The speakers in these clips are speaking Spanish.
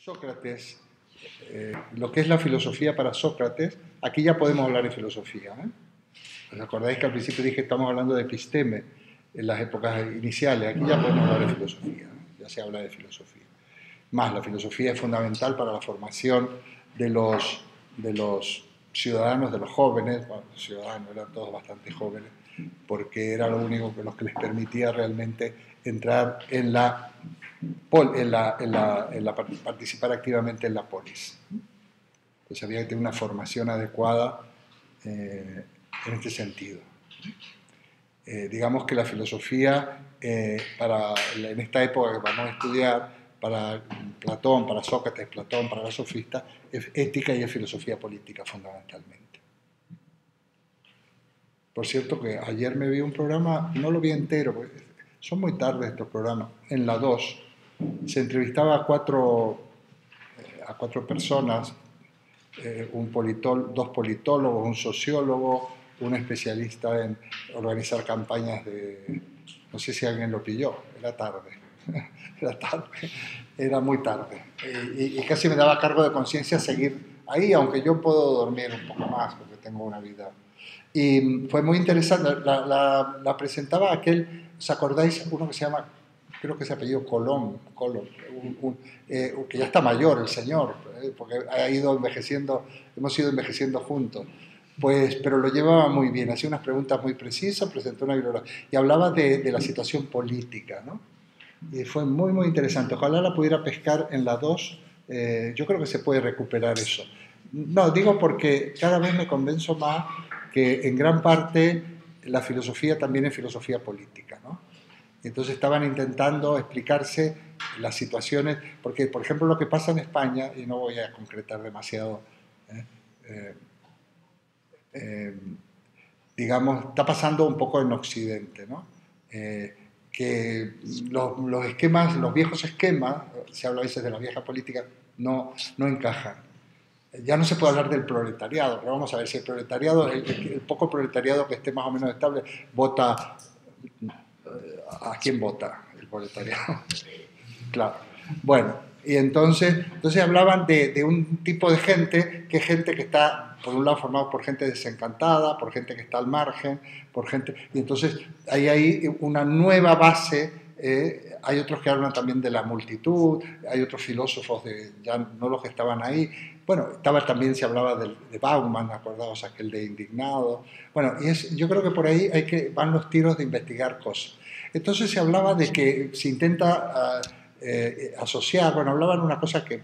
Sócrates, lo que es la filosofía para Sócrates, aquí ya podemos hablar de filosofía. ¿Os acordáis que al principio dije que estamos hablando de episteme en las épocas iniciales? Aquí ya podemos hablar de filosofía, ya se habla de filosofía. Más, la filosofía es fundamental para la formación de los ciudadanos, de los jóvenes. Bueno, los ciudadanos eran todos bastante jóvenes, porque era lo único que les permitía realmente entrar en participar activamente en la polis. Pues había que tener una formación adecuada en este sentido. Digamos que la filosofía, en esta época que vamos a estudiar, para Platón, para Sócrates, Platón, para los sofistas, es ética y es filosofía política fundamentalmente. Por cierto que ayer me vi un programa, no lo vi entero, porque son muy tarde estos programas, en la 2 se entrevistaba a cuatro personas, dos politólogos, un sociólogo, un especialista en organizar campañas de... No sé si alguien lo pilló, era tarde, era muy tarde. Y casi me daba cargo de conciencia seguir ahí, aunque yo puedo dormir un poco más porque tengo una vida. Y fue muy interesante, la presentaba aquel, ¿os acordáis? Uno que se llama, creo que se apellido Colón, que ya está mayor el señor, porque ha ido envejeciendo, hemos ido envejeciendo juntos. Pues, pero lo llevaba muy bien, hacía unas preguntas muy precisas, presentó una bibliografía y hablaba de la situación política, ¿no? Y fue muy, muy interesante. Ojalá la pudiera pescar en la 2. Yo creo que se puede recuperar eso. No, digo porque cada vez me convenzo más que en gran parte la filosofía también es filosofía política, ¿no? Entonces estaban intentando explicarse las situaciones, porque por ejemplo lo que pasa en España, y no voy a concretar demasiado, digamos, está pasando un poco en Occidente, ¿no? Que los esquemas, los viejos esquemas, se habla a veces de la vieja política, no encajan. Ya no se puede hablar del proletariado, pero vamos a ver si el proletariado, el poco proletariado que esté más o menos estable, vota. ¿A quién vota el proletariado? Claro. Bueno, y entonces hablaban de un tipo de gente que está, por un lado, formado por gente desencantada, por gente que está al margen, por gente... Y entonces hay una nueva base. Hay otros que hablan también de la multitud, hay otros filósofos, ya no los que estaban ahí. Bueno, también se hablaba de Bauman, acordaos, aquel de Indignado. Bueno, yo creo que por ahí van los tiros de investigar cosas. Entonces se hablaba de que se intenta asociar, bueno, hablaban de una cosa que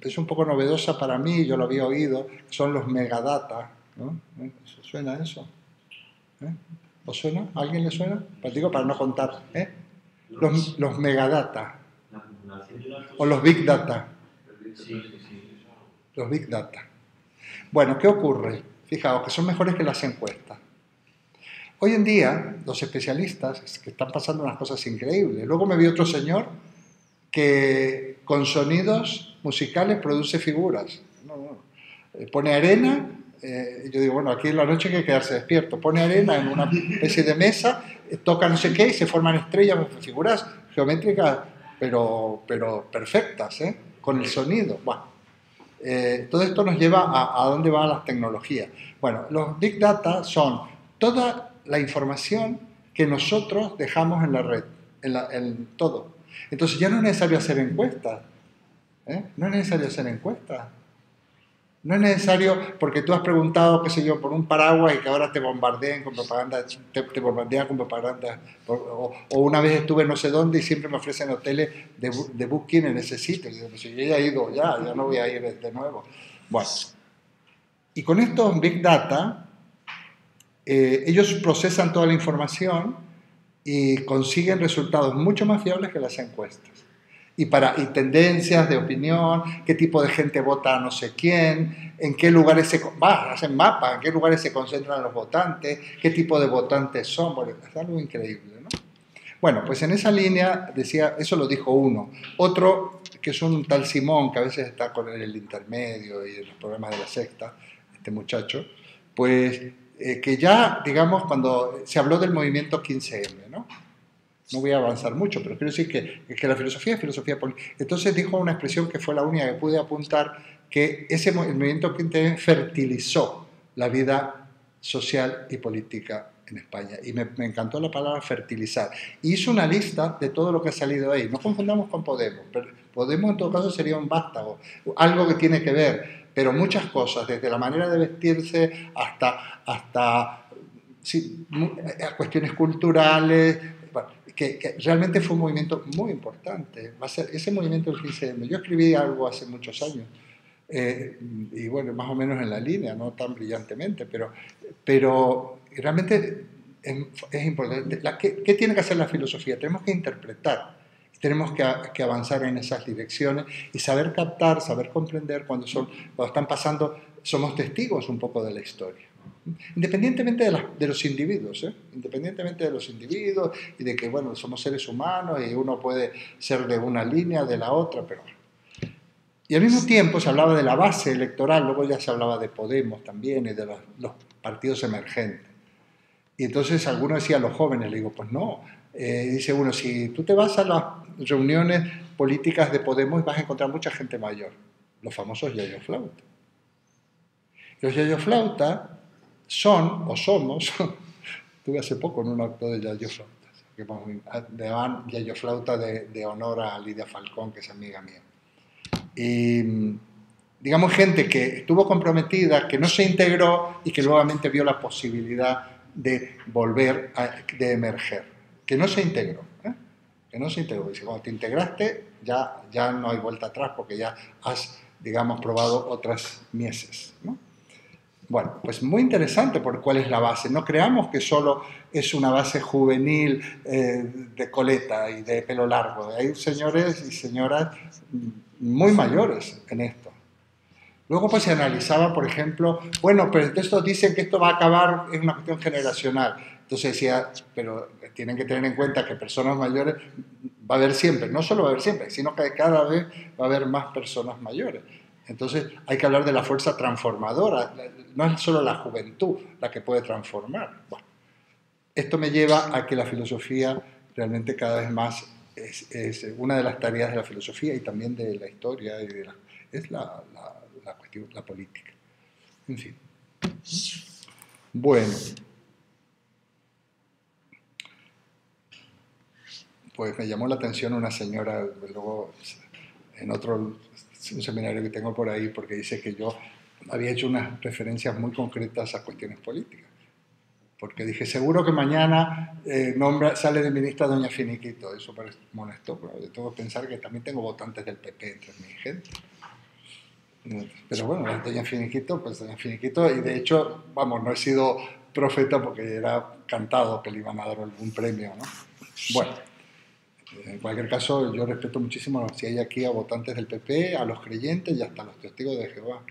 es un poco novedosa para mí, yo lo había oído, son los megadata, ¿no? ¿Suena eso? ¿Os suena? ¿A alguien le suena? Pues digo para no contar, los megadata o los big data. Los big data. Bueno, ¿qué ocurre? Fijaos que son mejores que las encuestas. Hoy en día, los especialistas que están pasando unas cosas increíbles. Luego me vi otro señor que con sonidos musicales produce figuras. Pone arena, yo digo, bueno, aquí en la noche hay que quedarse despierto. Pone arena en una especie de mesa, toca no sé qué y se forman estrellas, figuras geométricas, pero perfectas, con el sonido. Bueno, todo esto nos lleva a dónde van las tecnologías. Bueno, los Big Data son toda la información que nosotros dejamos en la red, en todo. Entonces ya no es necesario hacer encuestas. No es necesario hacer encuestas. No es necesario, porque tú has preguntado, qué sé yo, por un paraguas y que ahora te bombardean con propaganda, te bombardean con propaganda. O una vez estuve no sé dónde y siempre me ofrecen hoteles de booking en ese sitio. Y digo, pues si yo ya he ido, ya no voy a ir de nuevo. Bueno, y con estos Big Data, ellos procesan toda la información y consiguen resultados mucho más fiables que las encuestas. Y tendencias de opinión, qué tipo de gente vota a no sé quién, en qué lugares hacen mapas, en qué lugares se concentran los votantes, qué tipo de votantes son. Bueno, es algo increíble, ¿no? Bueno, pues en esa línea decía, eso lo dijo uno. Otro, que es un tal Simón, que a veces está con el intermedio y en los programas de la Sexta, este muchacho, pues que ya, digamos, cuando se habló del movimiento 15M, ¿no? No voy a avanzar mucho, pero quiero decir que la filosofía es filosofía política. Entonces dijo una expresión que fue la única que pude apuntar, que el movimiento Quinten fertilizó la vida social y política en España. Y me encantó la palabra fertilizar. Y hizo una lista de todo lo que ha salido ahí. No confundamos con Podemos. Podemos en todo caso sería un vástago, algo que tiene que ver, pero muchas cosas, desde la manera de vestirse hasta sí, cuestiones culturales, bueno, que realmente fue un movimiento muy importante. Va a ser ese movimiento del 15M. Yo escribí algo hace muchos años, y bueno, más o menos en la línea, no tan brillantemente, pero realmente es importante. ¿Qué tiene que hacer la filosofía? Tenemos que interpretar, tenemos que avanzar en esas direcciones y saber captar, saber comprender cuando están pasando, somos testigos un poco de la historia. Independientemente de los individuos, independientemente de los individuos y de que, bueno, somos seres humanos y uno puede ser de una línea, de la otra, pero... Y al mismo tiempo se hablaba de la base electoral, luego ya se hablaba de Podemos también y de los partidos emergentes. Y entonces alguno decía a los jóvenes, le digo, pues no, dice uno, si tú te vas a las reuniones políticas de Podemos vas a encontrar mucha gente mayor, los famosos yayo flauta. Los yayo flauta son, o somos, estuve hace poco en un acto de yayo flauta, que le daban yayo flauta de honor a Lidia Falcón, que es amiga mía. Y digamos gente que estuvo comprometida, que no se integró y que nuevamente vio la posibilidad de volver, de emerger, que no se integró, que no se integró. Dice, cuando te integraste ya no hay vuelta atrás porque ya has, digamos, probado otras mieses, ¿no? Bueno, pues muy interesante por cuál es la base. No creamos que solo es una base juvenil de coleta y de pelo largo. Hay señores y señoras muy mayores en esto. Luego pues se analizaba, por ejemplo, bueno, pero estos dicen que esto va a acabar, es una cuestión generacional. Entonces decía, pero tienen que tener en cuenta que personas mayores va a haber siempre, no solo va a haber siempre, sino que cada vez va a haber más personas mayores. Entonces hay que hablar de la fuerza transformadora, no es solo la juventud la que puede transformar. Bueno, esto me lleva a que la filosofía realmente cada vez más es una de las tareas de la filosofía y también de la historia, es la cuestión, la política. En fin. Bueno. Pues me llamó la atención una señora, luego en un seminario que tengo por ahí, porque dice que yo había hecho unas referencias muy concretas a cuestiones políticas. Porque dije, seguro que mañana sale de ministra doña Finiquito. Eso molestó, pero yo tengo que pensar que también tengo votantes del PP entre mi gente. Pero bueno, doña Finiquito, pues doña Finiquito, y de hecho, vamos, no he sido profeta porque era cantado que le iban a dar algún premio, ¿no? Bueno. En cualquier caso, yo respeto muchísimo si hay aquí a votantes del PP, a los creyentes y hasta a los testigos de Jehová.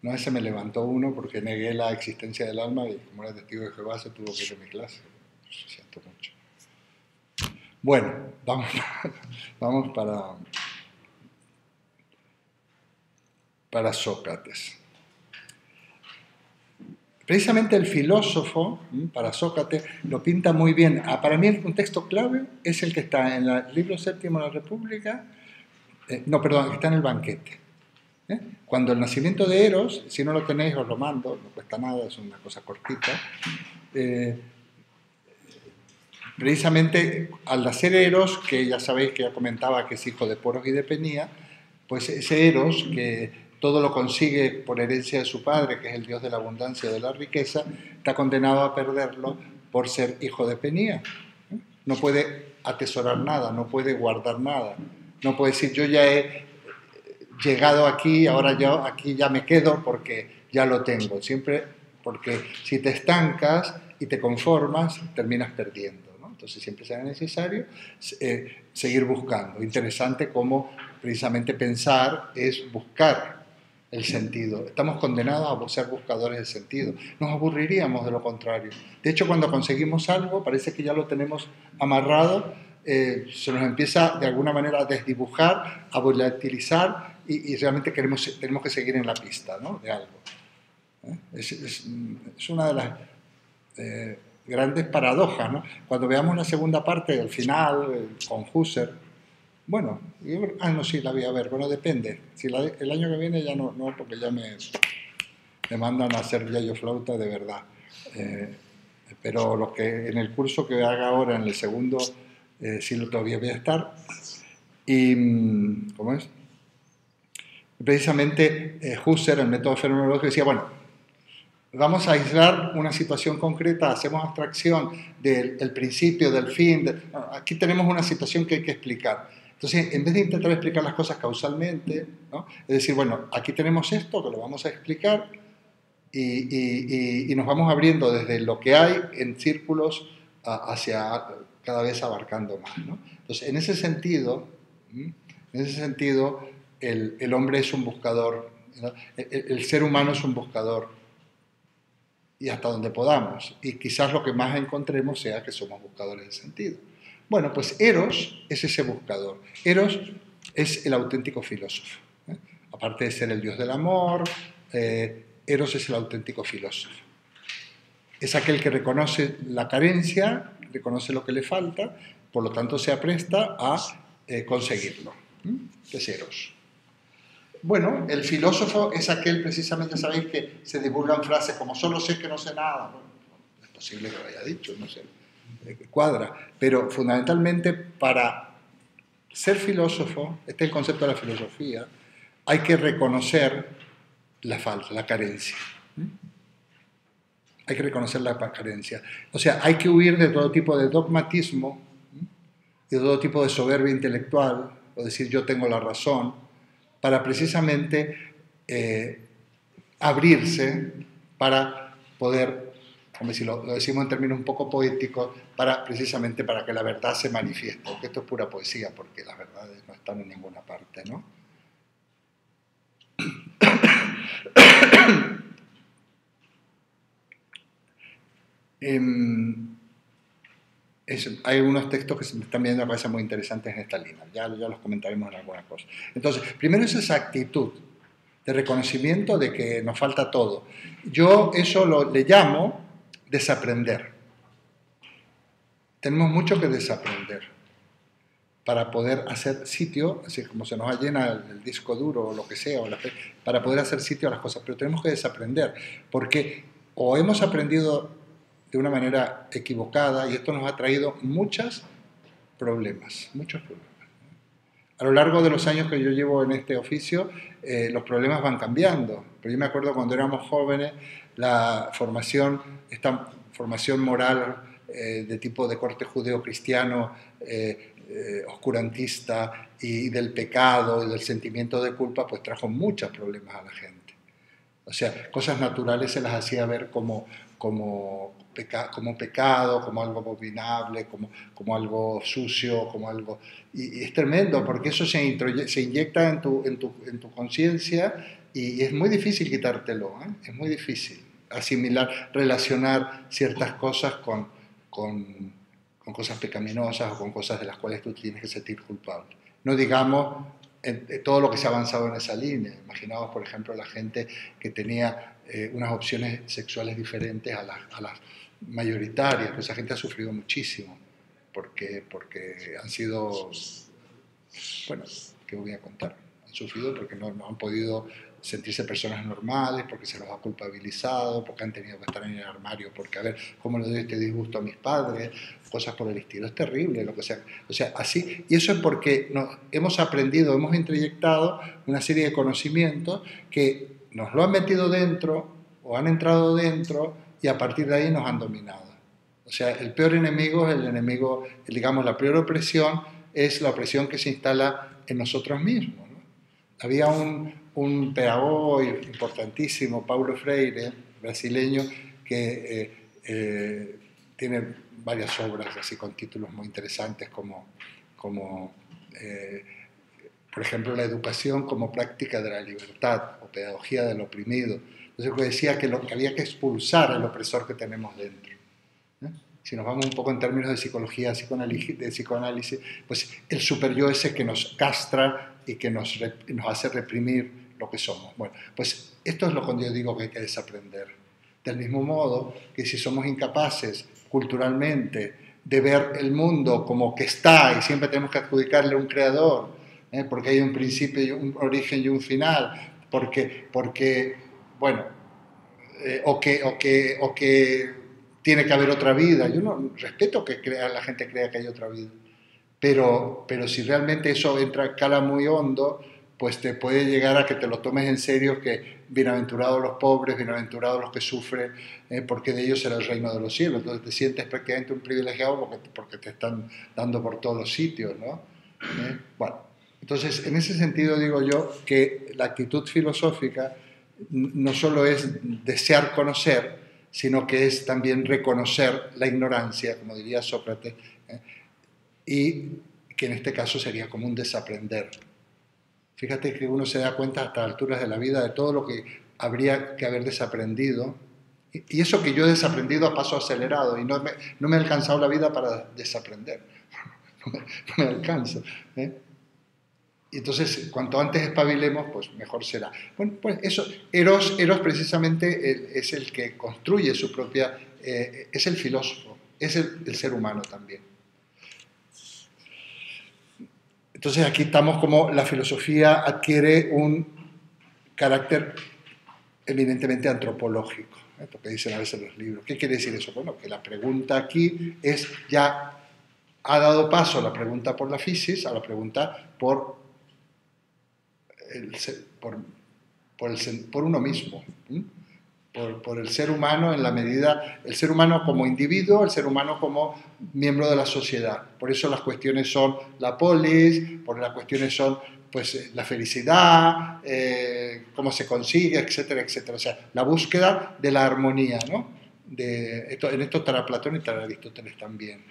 Una vez se me levantó uno porque negué la existencia del alma y como era testigo de Jehová se tuvo que ir a mi clase. Lo siento mucho. Bueno, vamos para Sócrates. Precisamente el filósofo, para Sócrates, lo pinta muy bien. Para mí el contexto clave es el que está en el libro séptimo de la República, que está en el banquete. Cuando el nacimiento de Eros, si no lo tenéis os lo mando, no cuesta nada, es una cosa cortita, precisamente al nacer Eros, que ya sabéis que ya comentaba que es hijo de Poros y de Penía, pues ese Eros que todo lo consigue por herencia de su padre, que es el dios de la abundancia y de la riqueza, está condenado a perderlo por ser hijo de Penía. No puede atesorar nada, no puede guardar nada, no puede decir yo ya he llegado aquí, ahora yo aquí ya me quedo porque ya lo tengo. Siempre, porque si te estancas y te conformas, terminas perdiendo, ¿no? Entonces siempre será necesario seguir buscando. Interesante cómo precisamente pensar es buscar el sentido. Estamos condenados a ser buscadores del sentido. Nos aburriríamos de lo contrario. De hecho, cuando conseguimos algo, parece que ya lo tenemos amarrado, se nos empieza de alguna manera a desdibujar, a volatilizar y realmente tenemos que seguir en la pista, ¿no? De algo. Es una de las grandes paradojas, ¿no? Cuando veamos la segunda parte, el final, con Husserl, bueno, no, sí, la voy a ver, bueno, depende. Si el año que viene ya no, porque ya me mandan a hacer yayo flauta de verdad. Pero lo que en el curso que haga ahora, en el segundo, sí todavía voy a estar. Y, ¿cómo es? Precisamente Husserl, el método fenomenológico, decía, bueno, vamos a aislar una situación concreta, hacemos abstracción del principio, del fin. Aquí tenemos una situación que hay que explicar. Entonces, en vez de intentar explicar las cosas causalmente, ¿no? Es decir, bueno, aquí tenemos esto que lo vamos a explicar y nos vamos abriendo desde lo que hay en círculos hacia cada vez abarcando más, ¿no? Entonces, en ese sentido, el hombre es un buscador, ¿no? El ser humano es un buscador, y hasta donde podamos. Y quizás lo que más encontremos sea que somos buscadores de sentido. Bueno, pues Eros es ese buscador. Eros es el auténtico filósofo. Aparte de ser el dios del amor, Eros es el auténtico filósofo. Es aquel que reconoce la carencia, reconoce lo que le falta, por lo tanto se apresta a conseguirlo. Es Eros. Bueno, el filósofo es aquel, precisamente, sabéis que se divulgan frases como solo sé que no sé nada. Bueno, es posible que lo haya dicho, no sé, cuadra. Pero fundamentalmente para ser filósofo, este es el concepto de la filosofía, hay que reconocer la falta, la carencia. Hay que reconocer la carencia. O sea, hay que huir de todo tipo de dogmatismo, de todo tipo de soberbia intelectual, o decir yo tengo la razón, para precisamente abrirse para poder, como si lo decimos en términos un poco poéticos, precisamente para que la verdad se manifieste, porque esto es pura poesía, porque las verdades no están en ninguna parte, ¿no? Hay unos textos que se me están viendo a la cabeza muy interesantes en esta línea, ya los comentaremos en algunas cosas. Entonces, primero es esa actitud de reconocimiento de que nos falta todo. Yo eso le llamo desaprender. Tenemos mucho que desaprender para poder hacer sitio, así como se nos llena el disco duro o lo que sea, para poder hacer sitio a las cosas, pero tenemos que desaprender, porque o hemos aprendido de una manera equivocada y esto nos ha traído muchos problemas. A lo largo de los años que yo llevo en este oficio, los problemas van cambiando. Pero yo me acuerdo cuando éramos jóvenes, esta formación moral de tipo de corte judeo-cristiano, oscurantista y del pecado y del sentimiento de culpa, pues trajo muchos problemas a la gente. O sea, cosas naturales se las hacía ver como pecado, como algo abominable, como algo sucio, como algo... Y es tremendo, porque eso se inyecta en tu conciencia y es muy difícil quitártelo, ¿eh? Es muy difícil asimilar, relacionar ciertas cosas con cosas pecaminosas o con cosas de las cuales tú tienes que sentir culpable. No digamos todo lo que se ha avanzado en esa línea. Imaginaos, por ejemplo, la gente que tenía unas opciones sexuales diferentes a las mayoritarias. Pues esa gente ha sufrido muchísimo porque han sido, bueno, ¿qué voy a contar? Han sufrido porque no han podido sentirse personas normales, porque se los ha culpabilizado, porque han tenido que estar en el armario, porque a ver, ¿cómo le doy este disgusto a mis padres? Cosas por el estilo. Es terrible lo que sea. O sea, así, y eso es porque hemos aprendido, hemos introyectado una serie de conocimientos que nos lo han metido dentro o han entrado dentro y a partir de ahí nos han dominado. O sea, el peor enemigo es el enemigo, digamos, la peor opresión es la opresión que se instala en nosotros mismos, ¿no? Había un pedagogo importantísimo, Paulo Freire, brasileño, que tiene varias obras así con títulos muy interesantes como por ejemplo, la educación como práctica de la libertad o pedagogía del oprimido. Entonces decía que había que expulsar al opresor que tenemos dentro. Si nos vamos un poco en términos de psicología, de psicoanálisis, pues el superyo ese que nos castra y que nos hace reprimir lo que somos. Bueno, pues esto es lo que yo digo que hay que desaprender. Del mismo modo que si somos incapaces culturalmente, de ver el mundo como que está y siempre tenemos que adjudicarle a un creador, porque hay un principio, y un origen y un final, porque bueno, o que tiene que haber otra vida. Yo no respeto que la gente crea que hay otra vida, pero si realmente eso entra, cala muy hondo, pues te puede llegar a que te lo tomes en serio, que bienaventurados los pobres, bienaventurados los que sufren, porque de ellos será el reino de los cielos. Entonces te sientes prácticamente un privilegiado porque te están dando por todos los sitios, ¿no? Bueno, entonces en ese sentido digo yo que la actitud filosófica no solo es desear conocer, sino que es también reconocer la ignorancia, como diría Sócrates, y que en este caso sería como un desaprender. Fíjate que uno se da cuenta a estas alturas de la vida de todo lo que habría que haber desaprendido, y eso que yo he desaprendido a paso acelerado, y no me ha alcanzado la vida para desaprender, no me alcanza. Y entonces, cuanto antes espabilemos, pues mejor será. Bueno, pues eso, Eros precisamente es el que construye su propia, es el filósofo, es el ser humano también. Entonces aquí estamos como la filosofía adquiere un carácter eminentemente antropológico, porque dicen a veces los libros. ¿Qué quiere decir eso? Bueno, que la pregunta aquí es, ya ha dado paso la pregunta por la physis a la pregunta por uno mismo, por el ser humano en la medida, el ser humano como individuo, el ser humano como miembro de la sociedad. Por eso las cuestiones son la polis, por las cuestiones son pues la felicidad, cómo se consigue, etcétera, etcétera. O sea, la búsqueda de la armonía, ¿no? En esto estará Platón y estará Aristóteles también.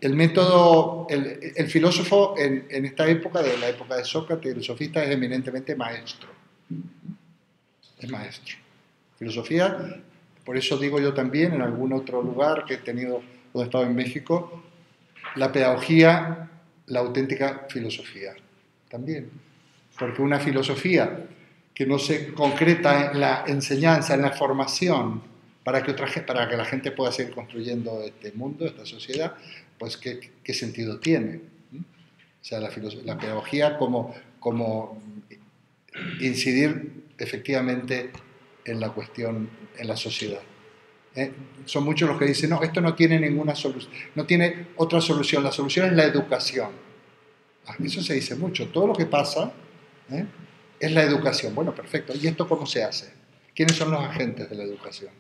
El método, el filósofo en esta época, de la época de Sócrates, el sofista, es eminentemente maestro. Es maestro. Filosofía, por eso digo yo también, en algún otro lugar que he tenido, cuando he estado en México, la pedagogía, la auténtica filosofía. También. Porque una filosofía que no se concreta en la enseñanza, en la formación, para que la gente pueda seguir construyendo este mundo, esta sociedad, pues ¿qué sentido tiene? O sea, la pedagogía como incidir efectivamente en la cuestión, en la sociedad. Son muchos los que dicen, no, esto no tiene ninguna solución, no tiene otra solución, la solución es la educación. Eso se dice mucho, todo lo que pasa es la educación. Bueno, perfecto, ¿y esto cómo se hace? ¿Quiénes son los agentes de la educación?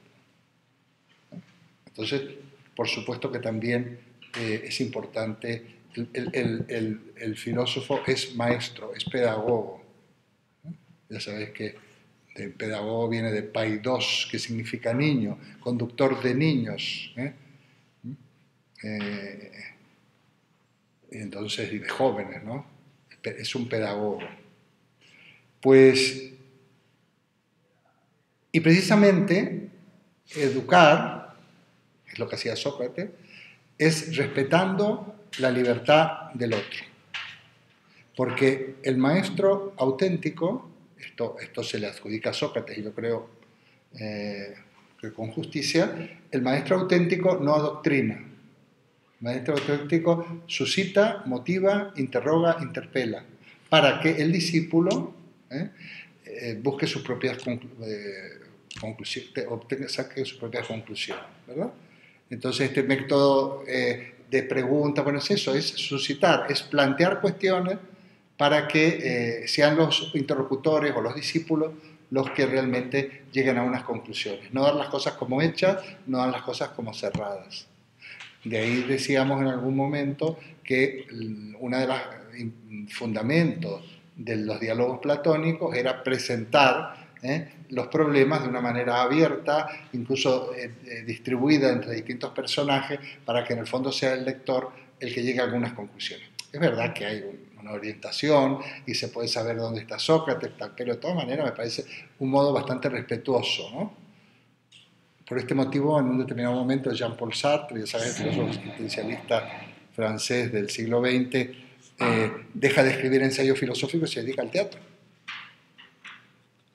Entonces, por supuesto que también es importante, el filósofo es maestro, es pedagogo. Ya sabéis que de pedagogo viene de paidos, que significa niño, conductor de niños. Entonces, y de jóvenes, ¿no? Es un pedagogo. Pues, y precisamente, educar, es lo que hacía Sócrates, es respetando la libertad del otro. Porque el maestro auténtico, esto se le adjudica a Sócrates, y yo creo que con justicia, el maestro auténtico no adoctrina. El maestro auténtico suscita, motiva, interroga, interpela, para que el discípulo busque sus propias conclusiones, saque sus propias conclusiones, ¿verdad? Entonces este método de pregunta, bueno, es eso, es suscitar, es plantear cuestiones para que sean los interlocutores o los discípulos los que realmente lleguen a unas conclusiones. No dar las cosas como hechas, no dar las cosas como cerradas. De ahí decíamos en algún momento que uno de los fundamentos de los diálogos platónicos era presentar los problemas de una manera abierta, incluso distribuida entre distintos personajes, para que en el fondo sea el lector el que llegue a algunas conclusiones. Es verdad que hay una orientación y se puede saber dónde está Sócrates, tal, pero de todas maneras me parece un modo bastante respetuoso, ¿no? Por este motivo, en un determinado momento, Jean-Paul Sartre, ya sabes, el filósofo existencialista francés del siglo XX, deja de escribir ensayos filosóficos y se dedica al teatro.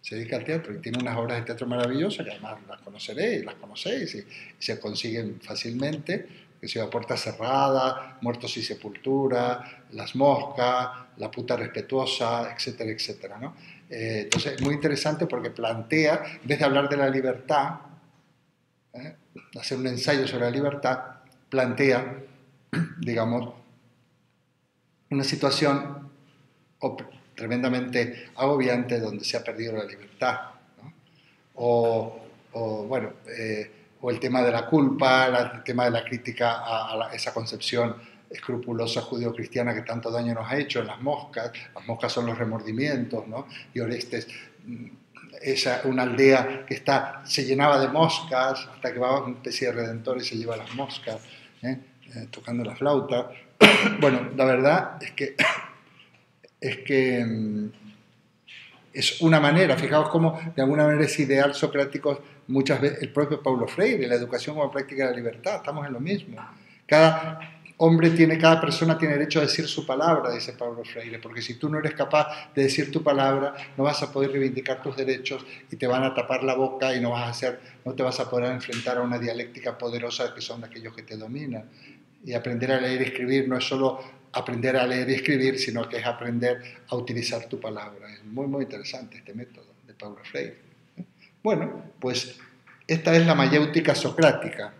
se dedica al teatro y tiene unas obras de teatro maravillosas que además las conoceréis, las conocéis y se consiguen fácilmente, que se llama Puerta Cerrada, Muertos y Sepultura, Las Moscas, La Puta Respetuosa, etcétera, etcétera, ¿no? Entonces es muy interesante porque plantea, en vez de hablar de la libertad, hacer un ensayo sobre la libertad, plantea, digamos, una situación tremendamente agobiante donde se ha perdido la libertad, ¿no? Bueno, o el tema de la culpa, el tema de la crítica a esa concepción escrupulosa judío-cristiana que tanto daño nos ha hecho en las moscas son los remordimientos, ¿no? Y Orestes es una aldea que se llenaba de moscas hasta que va una especie de redentor y se lleva las moscas, tocando la flauta. Bueno, la verdad es que es una manera, fijaos cómo de alguna manera ese ideal socrático, muchas veces el propio Paulo Freire, la educación como práctica de la libertad, estamos en lo mismo. Cada persona tiene derecho a decir su palabra, dice Paulo Freire, porque si tú no eres capaz de decir tu palabra, no vas a poder reivindicar tus derechos y te van a tapar la boca y no te vas a poder enfrentar a una dialéctica poderosa que son aquellos que te dominan. Y aprender a leer y escribir no es solo aprender a leer y escribir, sino que es aprender a utilizar tu palabra. Es muy, muy interesante este método de Paulo Freire. Bueno, pues esta es la mayéutica socrática.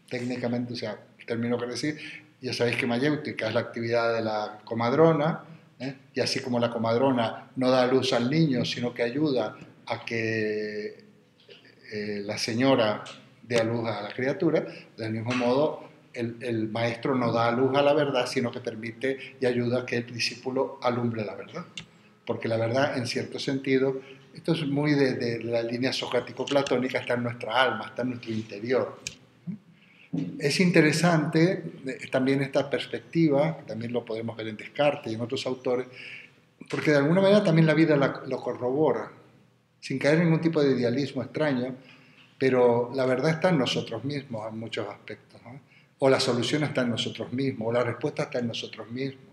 Técnicamente, o sea, el término quiere decir, ya sabéis que mayéutica es la actividad de la comadrona, y así como la comadrona no da luz al niño, sino que ayuda a que la señora dé a luz a la criatura, del mismo modo el maestro no da luz a la verdad, sino que permite y ayuda a que el discípulo alumbre la verdad. Porque la verdad, en cierto sentido, esto es muy de la línea socrático-platónica, está en nuestra alma, está en nuestro interior. Es interesante también esta perspectiva, que también lo podemos ver en Descartes y en otros autores, porque de alguna manera también la vida lo corrobora, sin caer en ningún tipo de idealismo extraño, pero la verdad está en nosotros mismos en muchos aspectos, ¿no? O la solución está en nosotros mismos, o la respuesta está en nosotros mismos.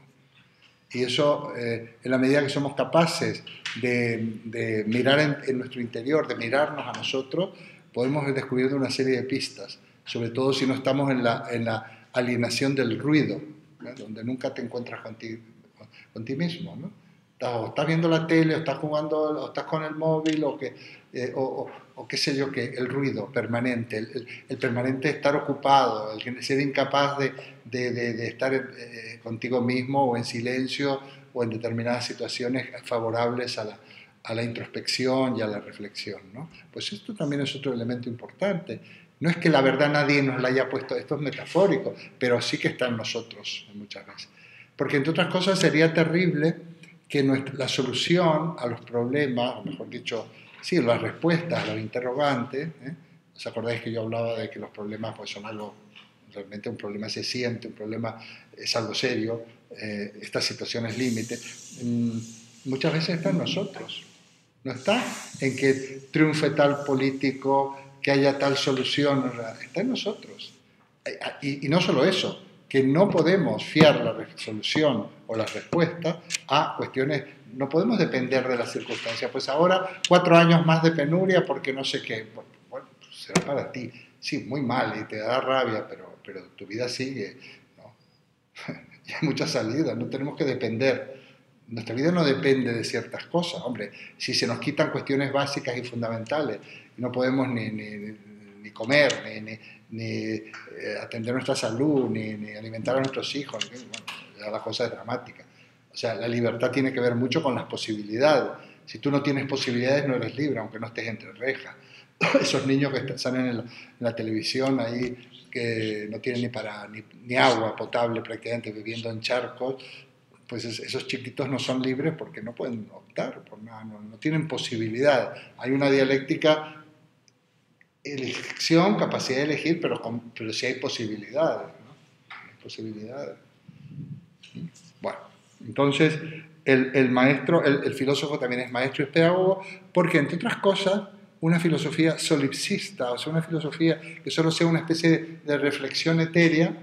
Y eso, en la medida que somos capaces de mirar en nuestro interior, de mirarnos a nosotros, podemos descubrir una serie de pistas, sobre todo si no estamos en la alienación del ruido, ¿no? Donde nunca te encuentras con ti mismo, ¿no? O estás viendo la tele, o estás jugando, o estás con el móvil, o qué sé yo, el ruido permanente, el permanente estar ocupado, el ser incapaz de estar contigo mismo o en silencio o en determinadas situaciones favorables a la introspección y a la reflexión, ¿no? Pues esto también es otro elemento importante. No es que la verdad nadie nos la haya puesto, esto es metafórico, pero sí que está en nosotros muchas veces. Porque entre otras cosas sería terrible que la solución a los problemas, o mejor dicho, sí, las respuestas a los interrogantes, ¿os acordáis que yo hablaba de que los problemas pues, son algo, realmente un problema se siente, un problema es algo serio, estas situaciones límite, muchas veces está en nosotros, no está en que triunfe tal político, que haya tal solución, está en nosotros. Y no solo eso, que no podemos fiar la resolución o la respuesta a cuestiones, no podemos depender de las circunstancias. Pues ahora 4 años más de penuria porque no sé qué. Bueno, pues será para ti. Sí, muy mal y te da rabia, pero tu vida sigue, ¿no? Y hay muchas salidas, no tenemos que depender. Nuestra vida no depende de ciertas cosas. Hombre, si se nos quitan cuestiones básicas y fundamentales, no podemos ni comer, ni atender nuestra salud, ni alimentar a nuestros hijos, bueno, ya la cosa es dramática. O sea, la libertad tiene que ver mucho con las posibilidades. Si tú no tienes posibilidades, no eres libre, aunque no estés entre rejas. Esos niños que salen en la televisión ahí, que no tienen ni agua potable prácticamente, viviendo en charcos, pues esos chiquitos no son libres porque no pueden optar por nada, no tienen posibilidad. Hay una dialéctica, elección, capacidad de elegir, pero sí hay posibilidades, ¿no? Hay posibilidades. Bueno, entonces el maestro, el filósofo también es maestro y es pedagogo, porque entre otras cosas, una filosofía solipsista, o sea, una filosofía que solo sea una especie de reflexión etérea,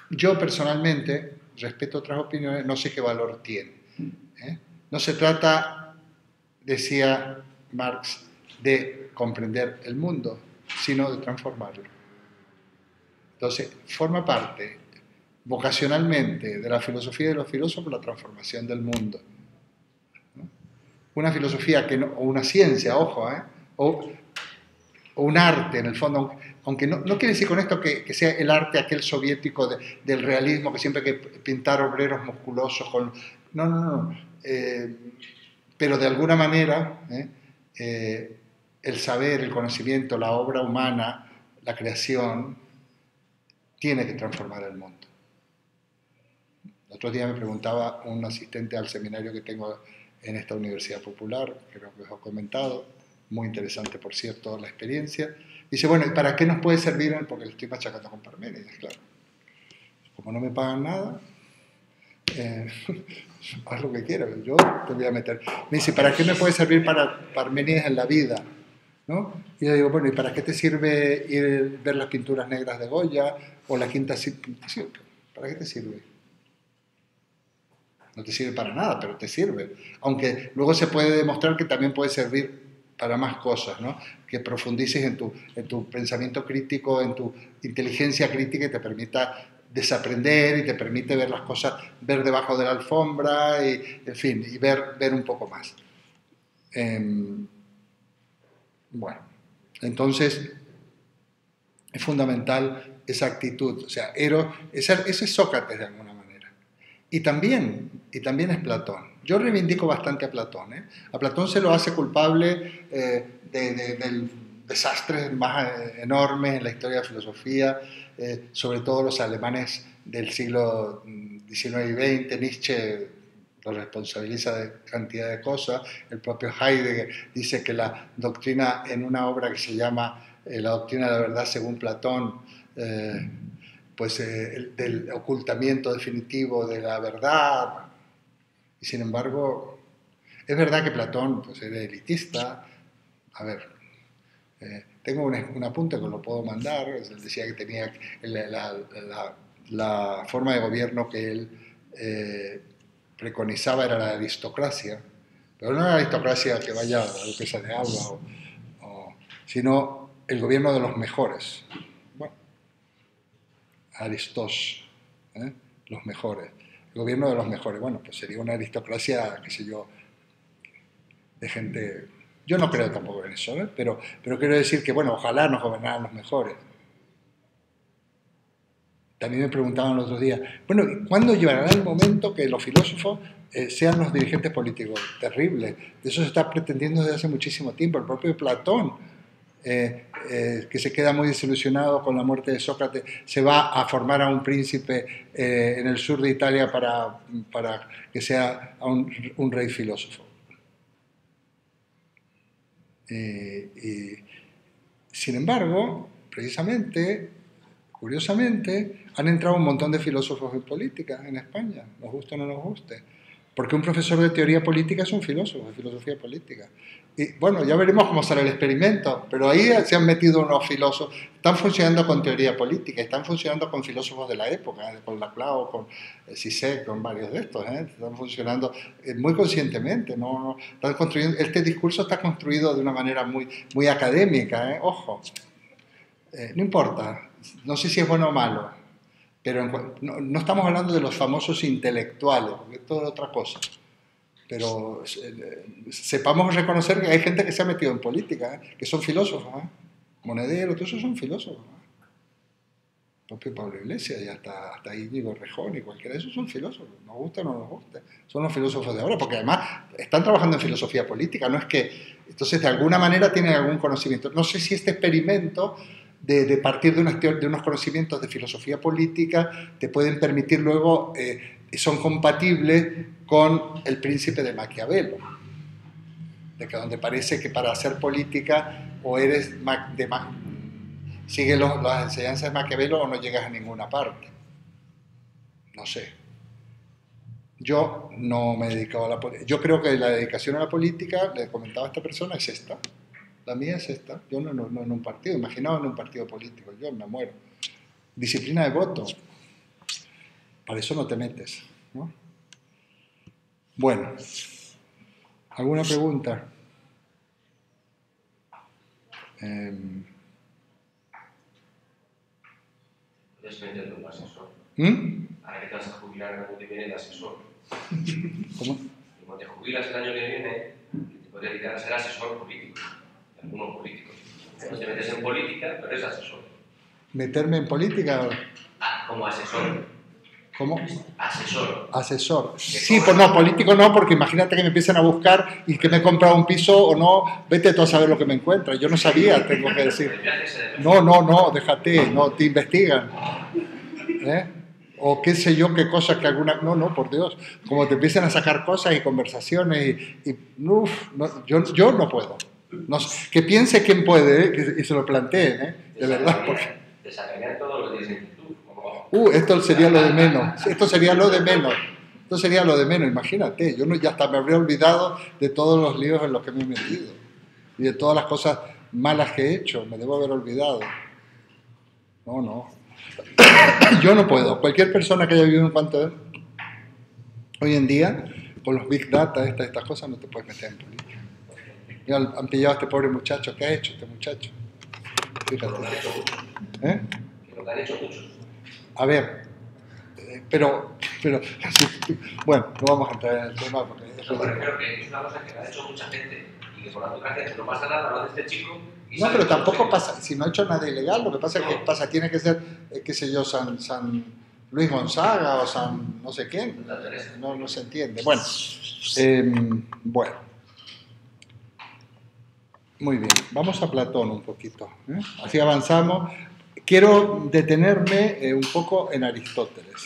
yo personalmente, respeto otras opiniones, no sé qué valor tiene. No se trata, decía Marx de comprender el mundo, sino de transformarlo. Entonces, forma parte vocacionalmente de la filosofía de los filósofos la transformación del mundo. ¿No? Una filosofía que no, o una ciencia, ojo, o un arte en el fondo, aunque no quiere decir con esto que sea el arte aquel soviético del realismo, que siempre hay que pintar obreros musculosos con... No. Pero de alguna manera el saber, el conocimiento, la obra humana, la creación, tiene que transformar el mundo. El otro día me preguntaba un asistente al seminario que tengo en esta universidad popular, creo que os he comentado, muy interesante por cierto la experiencia. Dice, bueno, ¿y para qué nos puede servir? Porque le estoy machacando con Parménides, claro. Como no me pagan nada, haz lo que quieras, yo te voy a meter. Me dice, ¿para qué me puede servir para Parménides en la vida? ¿No? Y yo digo, bueno, ¿y para qué te sirve ir ver las pinturas negras de Goya o la quinta? ¿Para qué te sirve? No te sirve para nada, pero te sirve. Aunque luego se puede demostrar que también puede servir para más cosas, ¿no? Que profundices en tu pensamiento crítico, en tu inteligencia crítica y te permita desaprender y te permite ver las cosas, ver debajo de la alfombra y, en fin, y ver un poco más. Bueno, entonces es fundamental esa actitud. O sea, ese es Sócrates de alguna manera. Y también es Platón. Yo reivindico bastante a Platón. A Platón se lo hace culpable del desastres más enormes en la historia de la filosofía, sobre todo los alemanes del siglo XIX y XX. Nietzsche lo responsabiliza de cantidad de cosas. El propio Heidegger dice que la doctrina, en una obra que se llama La doctrina de la verdad según Platón, del ocultamiento definitivo de la verdad. Y sin embargo, es verdad que Platón pues, era elitista. A ver, tengo un apunte que lo puedo mandar. Él decía que tenía la forma de gobierno que él preconizaba era la aristocracia, pero no la aristocracia que vaya a la duquesa de Alba, sino el gobierno de los mejores. Bueno, Aristos, los mejores. El gobierno de los mejores. Bueno, pues sería una aristocracia, qué sé yo, de gente... Yo no creo tampoco en eso, pero quiero decir que, bueno, ojalá nos gobernaran los mejores. También me preguntaban los otros días, bueno, ¿cuándo llegará el momento que los filósofos sean los dirigentes políticos? Terrible. De eso se está pretendiendo desde hace muchísimo tiempo. El propio Platón, que se queda muy desilusionado con la muerte de Sócrates, se va a formar a un príncipe en el sur de Italia para que sea un rey filósofo. Sin embargo, precisamente, curiosamente, han entrado un montón de filósofos en política en España, nos guste o no nos guste. Porque un profesor de teoría política es un filósofo de filosofía política. Y bueno, ya veremos cómo sale el experimento, pero ahí se han metido unos filósofos, están funcionando con teoría política, están funcionando con filósofos de la época, con Laclau, con Zizek, con varios de estos, están funcionando muy conscientemente. Están construyendo, este discurso está construido de una manera muy académica, ojo. No importa, no sé si es bueno o malo, pero no estamos hablando de los famosos intelectuales, porque esto es otra cosa. Pero sepamos reconocer que hay gente que se ha metido en política, que son filósofos. Monedero, todos esos son filósofos. El propio Pablo Iglesias y hasta Íñigo Errejón y cualquiera de esos son filósofos. Nos gusta o no nos gusta. Son los filósofos de ahora, porque además están trabajando en filosofía política. No es que, entonces, de alguna manera tienen algún conocimiento. No sé si este experimento de partir de unos conocimientos de filosofía política te pueden permitir luego, son compatibles con El Príncipe de Maquiavelo, de que donde parece que para hacer política o eres sigues las enseñanzas de Maquiavelo o no llegas a ninguna parte. No sé. Yo no me he dedicado a la política. Yo creo que la dedicación a la política, le comentaba a esta persona, es esta. La mía es esta. Yo no en un partido, imaginado en un partido político. Yo me muero. Disciplina de voto. Para eso no te metes, ¿no? Bueno, ¿alguna pregunta? Em, Puedes meterlo en un asesor. ¿Mm? Ahora que te vas a jubilar el año que viene, el asesor. ¿Cómo? Cuando te jubilas el año que viene, te puedes dedicar a ser asesor político, de algunos políticos. No te metes en política, pero eres asesor. ¿Meterme en política? Ah, como asesor. ¿Cómo? Asesor. Asesor. Sí, pues no, político no, porque imagínate que me empiezan a buscar y que me he comprado un piso o no, vete tú a saber lo que me encuentra. Yo no sabía, tengo que decir. No, déjate, no, te investigan. ¿Eh? O qué sé yo, qué cosas que alguna... No, por Dios. Como te empiezan a sacar cosas y conversaciones uf, no, yo no puedo. No, que piense quién puede, y se lo planteen, de verdad. Porque... Te sacarían todo lo que tienes en YouTube. Esto sería lo de menos. Esto sería lo de menos. Esto sería lo de menos, imagínate. Yo ya hasta me habría olvidado de todos los líos en los que me he metido. Y de todas las cosas malas que he hecho. Me debo haber olvidado. No. Yo no puedo. Cualquier persona que haya vivido en cuanto hoy en día, con los big data, estas cosas, no te puedes meter en política. Ya han pillado a este pobre muchacho. ¿Qué ha hecho este muchacho? Fíjate. ¿Eh? Lo que han hecho muchos. A ver, pero bueno, no vamos a entrar en el tema porque... No, pero creo que es una cosa que ha hecho mucha gente y que por la otra gente no pasa nada, lo hace este chico... No, pero tampoco pasa, si no ha hecho nada ilegal, lo que pasa es que tiene que ser, qué sé yo, San Luis Gonzaga o San no sé quién, no se entiende. Bueno, bueno, muy bien, vamos a Platón un poquito, así avanzamos. Quiero detenerme un poco en Aristóteles,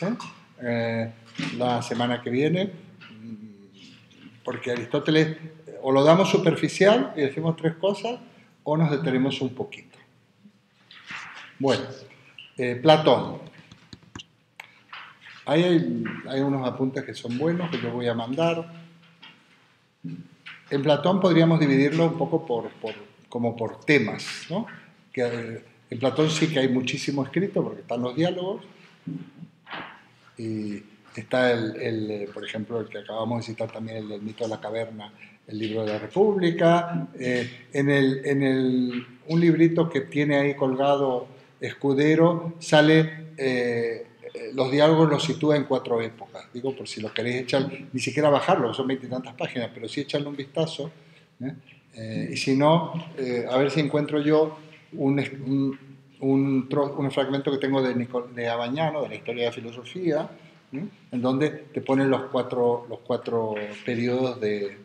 la semana que viene, porque Aristóteles o lo damos superficial y decimos tres cosas, o nos detenemos un poquito. Bueno, Platón. Ahí hay unos apuntes que son buenos, que yo voy a mandar. En Platón podríamos dividirlo un poco como por temas, ¿no? Que, en Platón sí que hay muchísimo escrito, porque están los diálogos, y está por ejemplo, el que acabamos de citar también, el del mito de la caverna, el libro de la República, un librito que tiene ahí colgado Escudero, sale, los diálogos los sitúa en 4 épocas, digo, por si lo queréis echar, ni siquiera bajarlo, son 20 y tantas páginas, pero sí echarle un vistazo, y si no, a ver si encuentro yo un fragmento que tengo de Abañano, de la historia de la filosofía, en donde te ponen los cuatro periodos de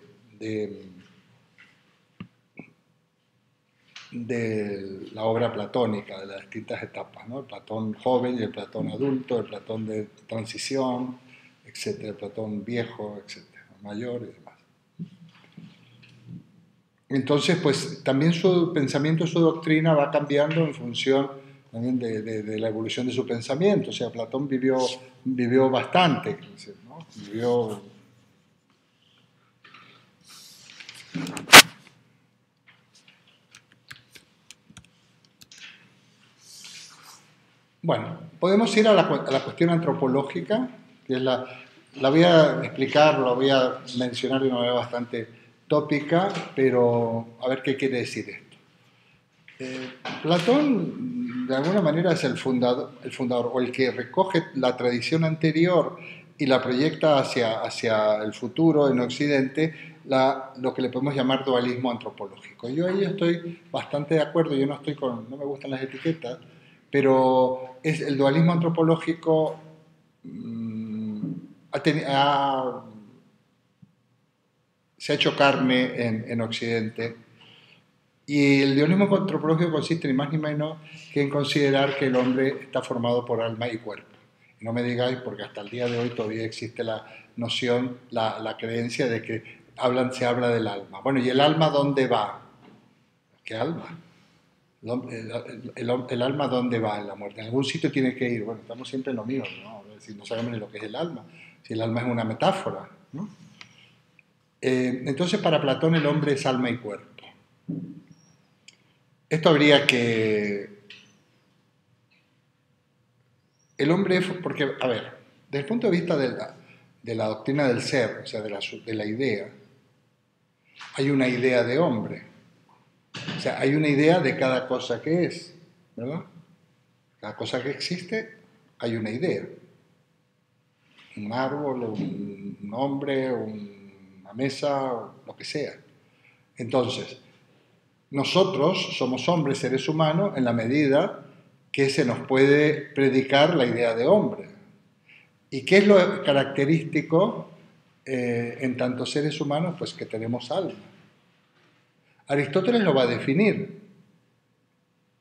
la obra platónica, de las distintas etapas, ¿no? El Platón joven y el Platón adulto, el Platón de transición, etcétera, el Platón viejo, etcétera, mayor y demás. Entonces, pues también su pensamiento, su doctrina va cambiando en función también de la evolución de su pensamiento. O sea, Platón vivió bastante, ¿no? Vivió... Bueno, podemos ir a la cuestión antropológica, que es la voy a explicar, la voy a mencionar de una manera bastante tópica, pero a ver qué quiere decir esto. Platón, de alguna manera, es el fundador, o el que recoge la tradición anterior y la proyecta hacia el futuro en Occidente, lo que le podemos llamar dualismo antropológico. Yo ahí estoy bastante de acuerdo, no me gustan las etiquetas, pero el dualismo antropológico se ha hecho carne en Occidente. Y el dualismo antropológico consiste ni más ni menos que en considerar que el hombre está formado por alma y cuerpo. Y no me digáis, porque hasta el día de hoy todavía existe la noción, la creencia de que se habla del alma. Bueno, ¿y el alma dónde va? ¿Qué alma? El alma dónde va en la muerte. En algún sitio tiene que ir. Bueno, estamos siempre en lo mismo, ¿no? Si no sabemos ni lo que es el alma. Si el alma es una metáfora, ¿no? Entonces, para Platón el hombre es alma y cuerpo. Esto habría que... El hombre, porque, a ver, desde el punto de vista de la doctrina del ser, o sea, de la idea, hay una idea de hombre. O sea, hay una idea de cada cosa que es, ¿verdad? Cada cosa que existe, hay una idea. Un árbol, un hombre, una mesa, lo que sea. Entonces, nosotros somos hombres, seres humanos, en la medida que se nos puede predicar la idea de hombre. ¿Y qué es lo característico en tantos seres humanos? Pues que tenemos alma. Aristóteles lo va a definir.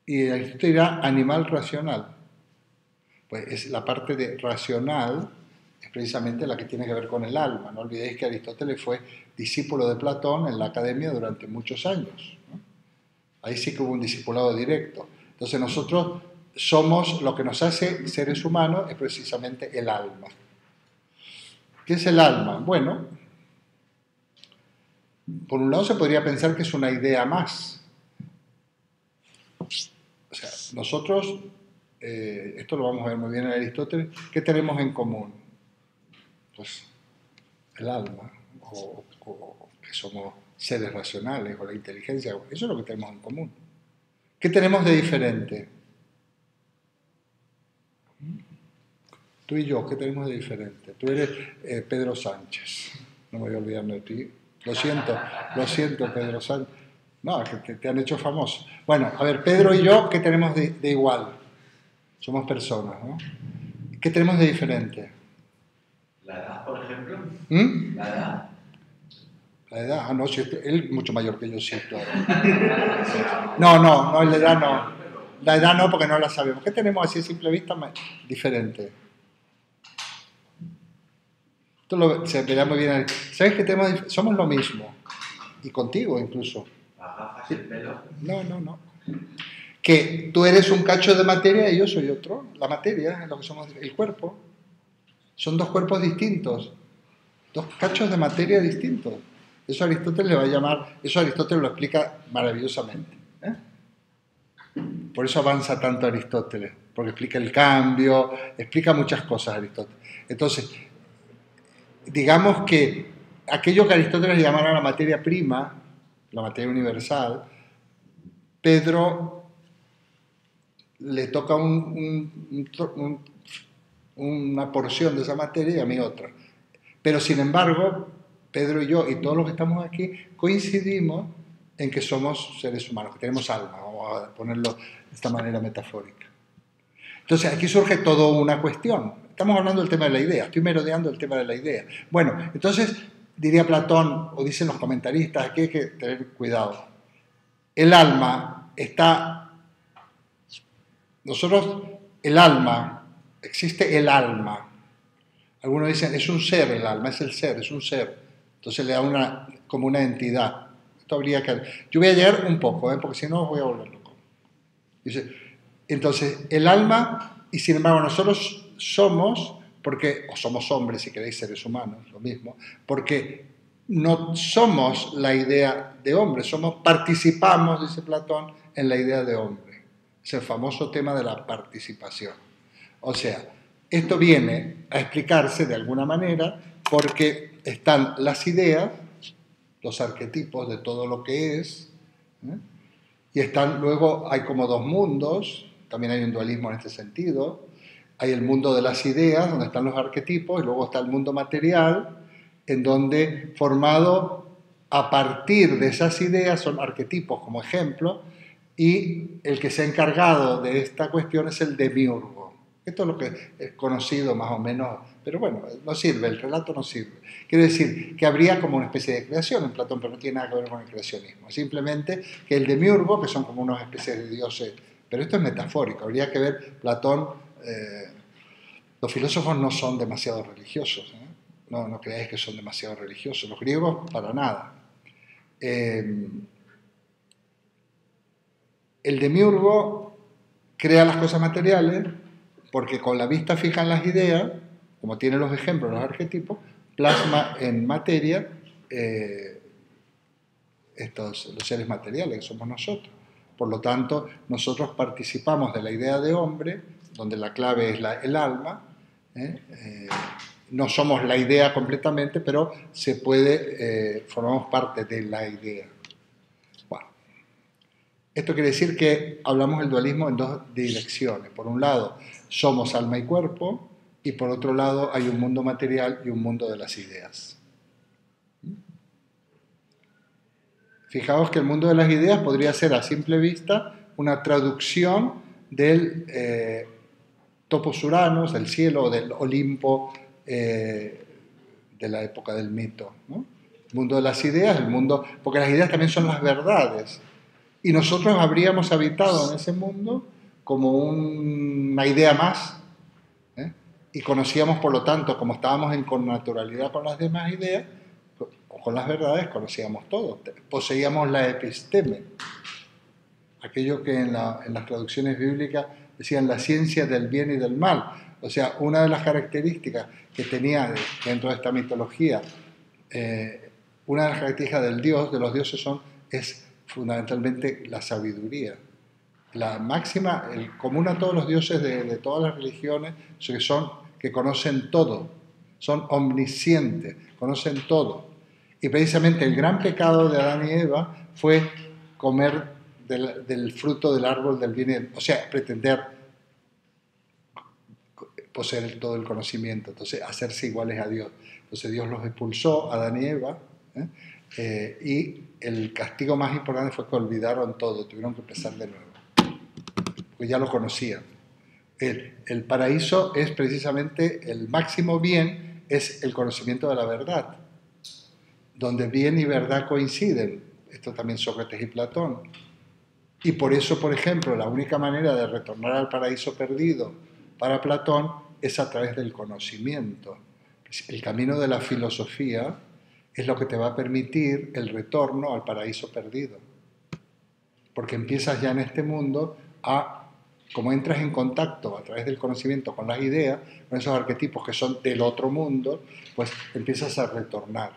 Y Aristóteles dirá animal racional. Pues es la parte de racional, es precisamente la que tiene que ver con el alma. No olvidéis que Aristóteles fue discípulo de Platón en la academia durante muchos años, ¿no? Ahí sí que hubo un discipulado directo. Entonces nosotros somos, lo que nos hace seres humanos es precisamente el alma. ¿Qué es el alma? Bueno, por un lado se podría pensar que es una idea más. O sea, nosotros, esto lo vamos a ver muy bien en Aristóteles, ¿qué tenemos en común? Pues el alma, o que somos seres racionales, o la inteligencia, eso es lo que tenemos en común. ¿Qué tenemos de diferente? Tú y yo, ¿qué tenemos de diferente? Tú eres Pedro Sánchez, no me voy a olvidar de ti. Lo siento, Pedro Sánchez. No, es que te han hecho famoso. Bueno, a ver, Pedro y yo, ¿qué tenemos de igual? Somos personas, ¿no? ¿Qué tenemos de diferente? La edad, por ejemplo. ¿Mm? La edad. La edad, ah, no, si él es mucho mayor que yo, sí, claro. No, la edad no. La edad no, porque no la sabemos. ¿Qué tenemos así a simple vista diferente? Esto se verá muy bien. ¿Sabes qué tenemos? Somos lo mismo. Y contigo incluso. Las gafas, el pelo. No. Que tú eres un cacho de materia y yo soy otro. La materia es lo que somos, el cuerpo. Son dos cuerpos distintos. Dos cachos de materia distintos. Eso Aristóteles le va a llamar, eso Aristóteles lo explica maravillosamente. Por eso avanza tanto Aristóteles, porque explica el cambio, explica muchas cosas Aristóteles. Entonces, digamos que aquello que Aristóteles llamara la materia prima, la materia universal, Pedro le toca una porción de esa materia y a mí otra. Pero sin embargo, Pedro y yo y todos los que estamos aquí coincidimos en que somos seres humanos, que tenemos alma, vamos a ponerlo de esta manera metafórica. Entonces aquí surge toda una cuestión. Estamos hablando del tema de la idea, estoy merodeando el tema de la idea. Bueno, entonces diría Platón, o dicen los comentaristas, aquí hay que tener cuidado. El alma está... Nosotros, el alma, existe el alma. Algunos dicen, es un ser el alma, es el ser, es un ser. Entonces le da como una entidad. Esto habría que... Yo voy a llegar un poco, porque si no os voy a volver loco. Dice, entonces, el alma, y sin embargo nosotros somos, porque, o somos hombres si queréis seres humanos, lo mismo, porque no somos la idea de hombre, participamos, dice Platón, en la idea de hombre. Es el famoso tema de la participación. O sea, esto viene a explicarse de alguna manera porque están las ideas, los arquetipos de todo lo que es, y luego hay como dos mundos, también hay un dualismo en este sentido. Hay el mundo de las ideas, donde están los arquetipos, y luego está el mundo material, en donde formado a partir de esas ideas son arquetipos como ejemplo, y el que se ha encargado de esta cuestión es el demiurgo. Esto es lo que es conocido más o menos, pero bueno, no sirve, el relato no sirve. Quiero decir que habría como una especie de creación en Platón, pero no tiene nada que ver con el creacionismo. Simplemente que el demiurgo, que son como unas especies de dioses, pero esto es metafórico, habría que ver Platón. Los filósofos no son demasiado religiosos, ¿eh? No creáis que son demasiado religiosos. Los griegos, para nada. El demiurgo crea las cosas materiales porque con la vista fija en las ideas, como tiene los ejemplos, los arquetipos, plasma en materia los seres materiales que somos nosotros. Por lo tanto, nosotros participamos de la idea de hombre, donde la clave es el alma. No somos la idea completamente, pero formamos parte de la idea. Bueno, Esto quiere decir que hablamos del dualismo en dos direcciones. Por un lado, somos alma y cuerpo, y por otro lado hay un mundo material y un mundo de las ideas. Fijaos que el mundo de las ideas podría ser a simple vista una traducción del topos Uranos, del cielo o del Olimpo de la época del mito, ¿no? El mundo de las ideas, el mundo, porque las ideas también son las verdades. Y nosotros habríamos habitado en ese mundo como una idea más, ¿eh? Y conocíamos, por lo tanto, como estábamos en connaturalidad con las demás ideas, o con las verdades, conocíamos todo. Poseíamos la episteme, aquello que en las traducciones bíblicas decían la ciencia del bien y del mal. O sea, una de las características que tenía dentro de esta mitología, una de las características del dios, de los dioses, es fundamentalmente la sabiduría. La máxima, el común a todos los dioses de todas las religiones, que conocen todo, son omniscientes, conocen todo. Y precisamente el gran pecado de Adán y Eva fue comer del fruto del árbol del bien, o sea, pretender poseer todo el conocimiento, entonces hacerse iguales a Dios. Entonces Dios los expulsó, Adán y Eva, y el castigo más importante fue que olvidaron todo, tuvieron que empezar de nuevo, porque ya lo conocían. El paraíso es precisamente el máximo bien, es el conocimiento de la verdad, donde bien y verdad coinciden. Esto también Sócrates y Platón. Y por eso, por ejemplo, la única manera de retornar al paraíso perdido para Platón es a través del conocimiento. El camino de la filosofía es lo que te va a permitir el retorno al paraíso perdido. Porque empiezas ya en este mundo como entras en contacto a través del conocimiento con las ideas, con esos arquetipos que son del otro mundo, pues empiezas a retornar.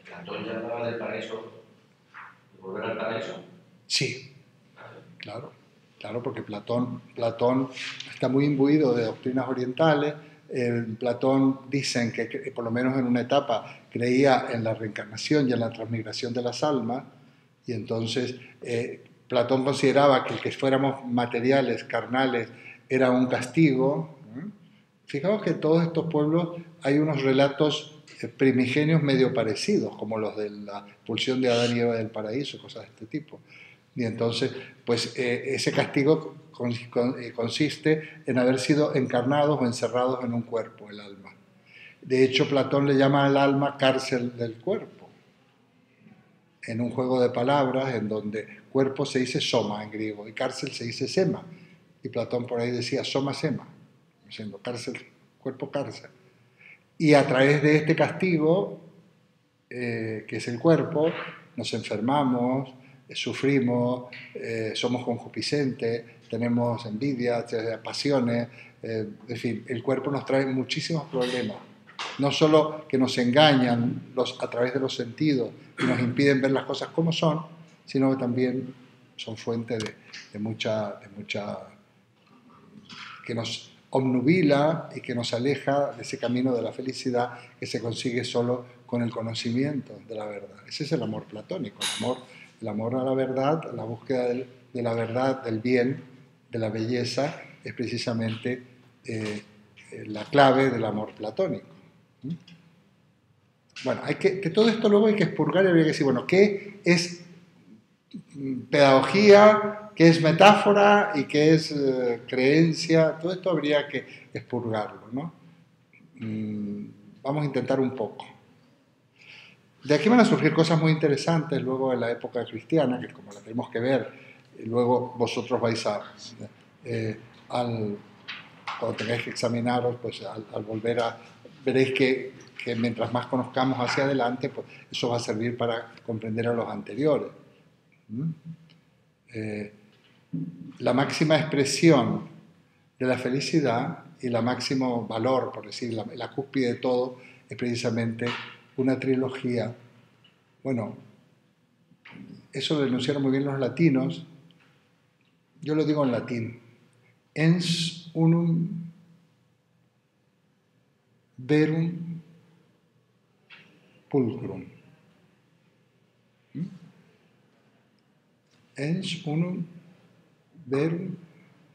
¿Platón ya hablaba del paraíso? ¿De volver al paraíso? Sí. Claro, claro, porque Platón está muy imbuido de doctrinas orientales. Platón dicen que por lo menos en una etapa creía en la reencarnación y en la transmigración de las almas, y entonces Platón consideraba que el que fuéramos materiales, carnales, era un castigo. Fijaos que en todos estos pueblos hay unos relatos primigenios medio parecidos, como los de la expulsión de Adán y Eva del paraíso, cosas de este tipo. Y entonces, pues ese castigo consiste en haber sido encarnados o encerrados en un cuerpo, el alma. De hecho, Platón le llama al alma cárcel del cuerpo, en un juego de palabras en donde cuerpo se dice soma en griego y cárcel se dice sema. Y Platón por ahí decía soma sema, diciendo cárcel, cuerpo cárcel. Y a través de este castigo, que es el cuerpo, nos enfermamos, sufrimos, somos concupiscentes, tenemos envidia, pasiones, en fin, el cuerpo nos trae muchísimos problemas. No solo que nos engañan a través de los sentidos y nos impiden ver las cosas como son, sino que también son fuente de mucha que nos obnubila y que nos aleja de ese camino de la felicidad que se consigue solo con el conocimiento de la verdad. Ese es el amor platónico, el amor a la verdad, la búsqueda de la verdad, del bien, de la belleza, es precisamente la clave del amor platónico. Bueno, que todo esto luego hay que expurgar y habría que decir, bueno, ¿qué es pedagogía, qué es metáfora y qué es creencia? Todo esto habría que expurgarlo, ¿no? Vamos a intentar un poco. De aquí van a surgir cosas muy interesantes luego en la época cristiana, que como la tenemos que ver, luego vosotros vais cuando tengáis que examinaros, pues al volver veréis que mientras más conozcamos hacia adelante, pues eso va a servir para comprender a los anteriores. La máxima expresión de la felicidad y el máximo valor, por decir, la cúspide de todo, es precisamente una trilogía. Bueno, eso lo enunciaron muy bien los latinos, yo lo digo en latín: ens unum verum pulcrum. ens unum verum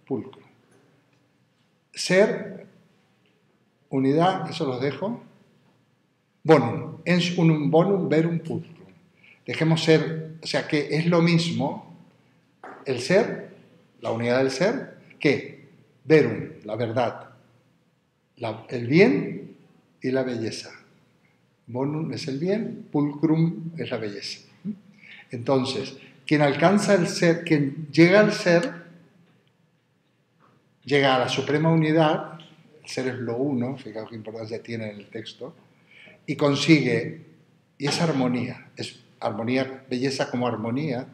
pulcrum. Ser, unidad, eso los dejo. Bonum, ens unum bonum verum pulcrum. Dejemos ser, o sea que es lo mismo el ser, la unidad del ser, que verum, la verdad, el bien y la belleza. Bonum es el bien, pulcrum es la belleza. Entonces, quien alcanza el ser, quien llega al ser, llega a la suprema unidad, el ser es lo uno, fijaos qué importancia tiene en el texto, y consigue, y es armonía, belleza como armonía,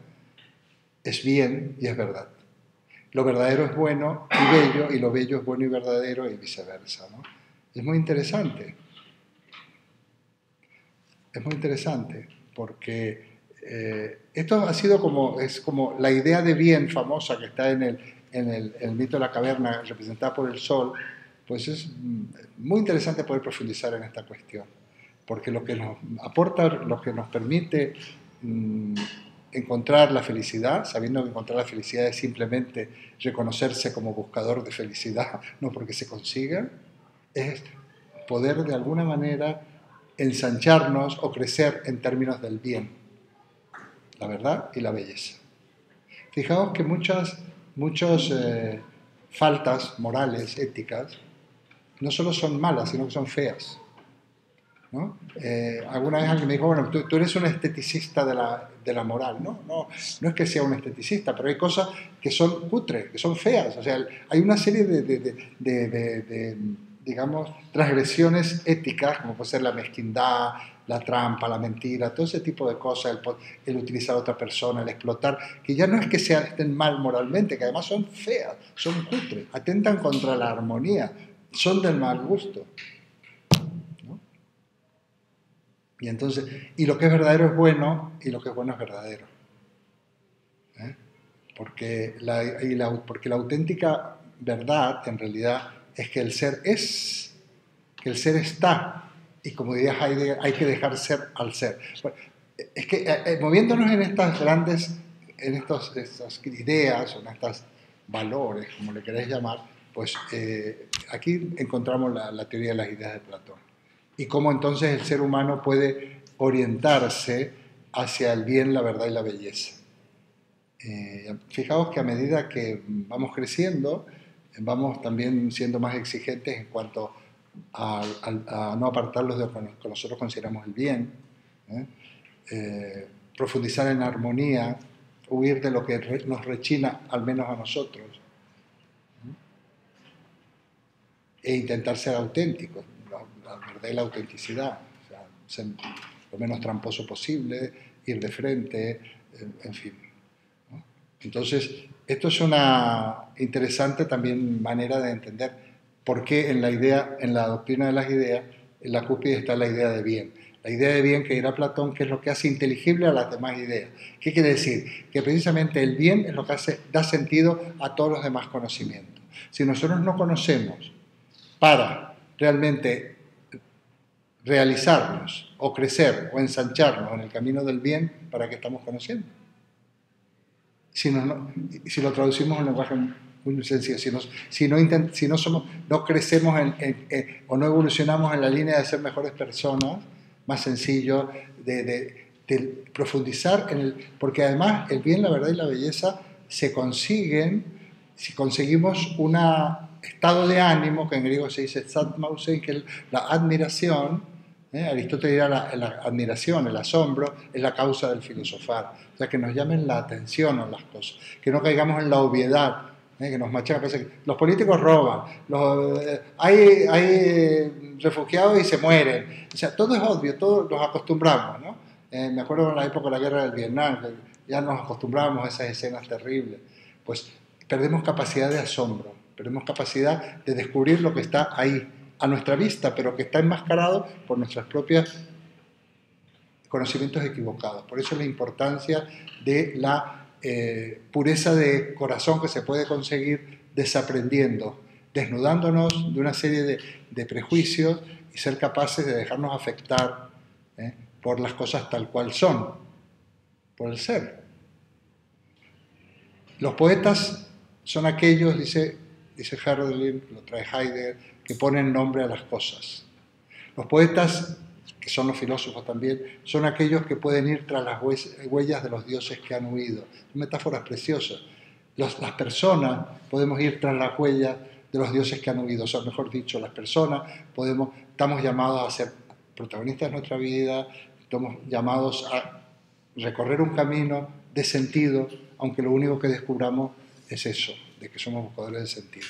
es bien y es verdad. Lo verdadero es bueno y bello, y lo bello es bueno y verdadero, y viceversa, ¿no? Es muy interesante. Es muy interesante, porque esto ha sido es como la idea de bien famosa que está en el mito de la caverna, representada por el sol, pues es muy interesante poder profundizar en esta cuestión, porque lo que nos aporta, lo que nos permite encontrar la felicidad, sabiendo que encontrar la felicidad es simplemente reconocerse como buscador de felicidad, no porque se consiga, es poder de alguna manera ensancharnos o crecer en términos del bien, la verdad y la belleza. Fijaos que muchas faltas morales, éticas, no solo son malas, sino que son feas, ¿no? Alguna vez alguien me dijo, bueno, tú eres un esteticista de la moral. No es que sea un esteticista, pero hay cosas que son cutres, que son feas. O sea, hay una serie de digamos, transgresiones éticas, como puede ser la mezquindad, la trampa, la mentira, todo ese tipo de cosas, el utilizar a otra persona, el explotar, que ya no es que estén mal moralmente, que además son feas, son cutres, atentan contra la armonía, son del mal gusto. Y entonces, y lo que es verdadero es bueno, y lo que es bueno es verdadero. Porque porque la auténtica verdad, en realidad, es que el ser es, que el ser está, y como diría Heidegger, hay que dejar ser al ser. Bueno, es que moviéndonos en estas estas ideas, o en estos valores, como le queréis llamar, pues aquí encontramos la teoría de las ideas de Platón. Y cómo entonces el ser humano puede orientarse hacia el bien, la verdad y la belleza. Fijaos que a medida que vamos creciendo, vamos también siendo más exigentes en cuanto a no apartarlos de lo que nosotros consideramos el bien, profundizar en la armonía, huir de lo que nos rechina, al menos a nosotros, e intentar ser auténticos, la verdad y la autenticidad, o sea, ser lo menos tramposo posible, ir de frente, en fin. Entonces, esto es una interesante también manera de entender por qué en la doctrina de las ideas, en la cúspide está la idea de bien. La idea de bien que dirá Platón, que es lo que hace inteligible a las demás ideas. ¿Qué quiere decir? Que precisamente el bien es lo que da sentido a todos los demás conocimientos. Si nosotros no conocemos para realmente realizarnos o crecer o ensancharnos en el camino del bien, ¿para qué estamos conociendo? Si lo traducimos en lenguaje muy sencillo, si no crecemos o no evolucionamos en la línea de ser mejores personas, más sencillo, de profundizar porque además el bien, la verdad y la belleza se consiguen si conseguimos un estado de ánimo, que en griego se dice statmausen, que es la admiración. Aristóteles dirá la admiración, el asombro, es la causa del filosofar. O sea, que nos llamen la atención a las cosas, que no caigamos en la obviedad, que nos machacan. Los políticos roban, hay refugiados y se mueren. O sea, todo es obvio, todos nos acostumbramos, ¿no? Me acuerdo en la época de la guerra del Vietnam, que ya nos acostumbrábamos a esas escenas terribles. Pues perdemos capacidad de asombro, perdemos capacidad de descubrir lo que está ahí, a nuestra vista, pero que está enmascarado por nuestros propios conocimientos equivocados. Por eso la importancia de la pureza de corazón que se puede conseguir desaprendiendo, desnudándonos de una serie de prejuicios y ser capaces de dejarnos afectar por las cosas tal cual son, por el ser. Los poetas son aquellos, dice Hölderlin, lo trae Heidegger, que ponen nombre a las cosas. Los poetas, que son los filósofos también, son aquellos que pueden ir tras las huellas de los dioses que han huido. Son metáforas preciosas. Las personas podemos ir tras las huellas de los dioses que han huido. O sea, mejor dicho, las personas estamos llamados a ser protagonistas de nuestra vida, estamos llamados a recorrer un camino de sentido, aunque lo único que descubramos es eso, de que somos buscadores de sentido.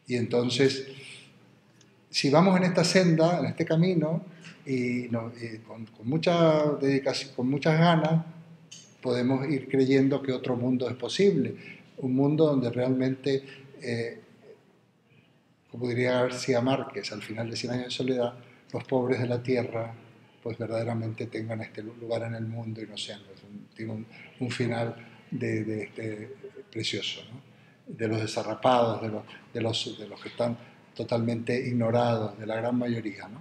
Y entonces, si vamos en esta senda, en este camino, y con mucha dedicación, con muchas ganas, podemos ir creyendo que otro mundo es posible. Un mundo donde realmente, como diría García Márquez, al final de 100 años de soledad, los pobres de la tierra pues verdaderamente tengan este lugar en el mundo y no sean, tiene un final precioso, ¿no? De los desarrapados, de los que están totalmente ignorados, de la gran mayoría, ¿no?